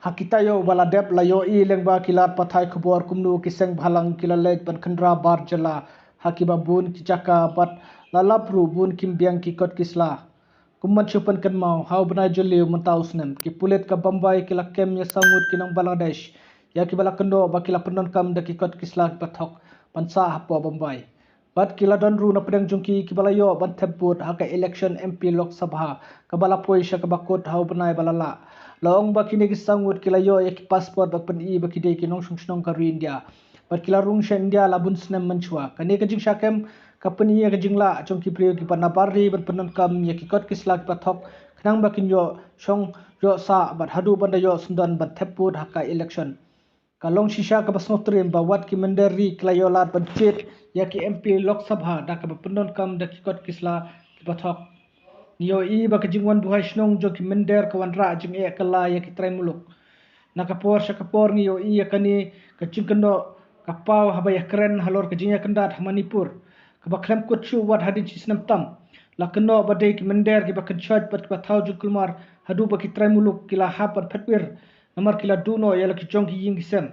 Hakitayo baladep layo I lengba kilat pathai khubor kumnu kiseng bhalang kilalej ban khandra bar jala hakiba bun kichaka bat lalapru bun kimbiang kikot kisla kumman chupan kanmau hau banai joliu mentausnem ki pulet ka Bombay kila kem ya sangut kinang Bangladesh ya kibala kendo bakila penon kam da kikot kisla pathok pansa hapo Bombay bat kila don ru na pedang jungki kibala yo ban thebut haka election MP Lok Sabha kabala poisha kabakot hau banai balala Laong ba kini gisangut kila yo ek passport ba pen I ba kidei kinong sungsnong ka India. Ba kila rung sha India la bun snem manchwa. Kani ka jing shakem ka pen I ka jing la chong ki priyo ki pa nabari ban penon kam ya ki kot kisla ki pa thok. Kanang ba kin yo shong yo sa bat hadu banda yo sundan bat theput haka election. Kalong shisha ka basnotrim ba wat ki menderi kila yo lat ban chit ya ki MP Lok Sabha da ka ba penon kam da ki kot kisla ki pa thok. Niyo I ba ka jingwan buhay shnong jo ki mender ka wanra jing e kala ya ki try muluk. Nakapor sa kapor niyo I ya kani ka jingkando ka pau habaya keren halor ka jingya kandat Manipur. Ka ba klem kutsu wat hadin sisnam tam. La kano ba day ki mender ki ba ka chaj bat ka thau jung kulmar hadu ba ki try muluk kila hapat petwir. Namar kila duno ya la ki jong ki ying kisem.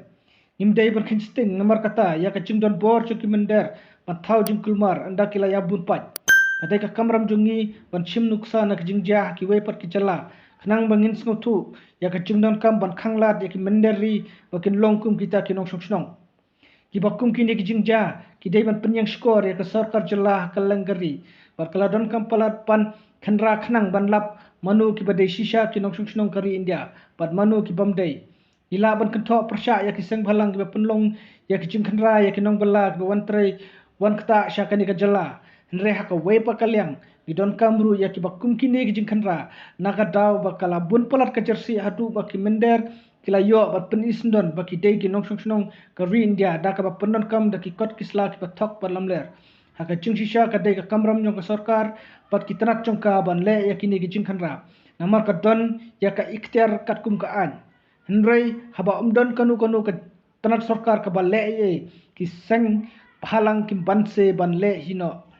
Nimday ban kinsting namar kata ya ka jingdon bor jo ki mender ban thau jung kulmar anda kila ya bun paj. Adai ka kamram jungi ban chim nuksa na ka jingjah ki wepat ki chala khnang bangin sngotu ya ka jingdon kam ban khanglat ya ki menderi bakin longkum kita ki nong shnong ki bakum ki ne ki jingjah ki dai ban penyang skor ya ka sarkar jala kalangari bar kaladon kam palat pan khanra khnang ban lap manu ki badai shisha ki nong shnong kari India bat manu ki bamdai ila ban kentho persya ya ki seng bhalang ki penlong ya ki jing khanra ya ki nong bala ki wantrai wan kata syakani ka jala Nre haka wepa kaliang Gidon kamru ya ki bakum kini ki jingkhanra Naga daw bakala bun palat ka jersi hatu baki mender Kila yo bat pen isndon baki day ki nong shnong ka ri India Daka ba penon kam da ki kot kisla ki patok par lamler Haka jing shisha ka day ka kamram nyong ka sarkar Bat ki tanat chong ka ban le ya kini ki jingkhanra Namar ka don ya ka ikhtiar kat kum ka an Nre haba umdon kanu ka tanat sarkar ka ban le ye Ki seng pahalang kim banse ban le hino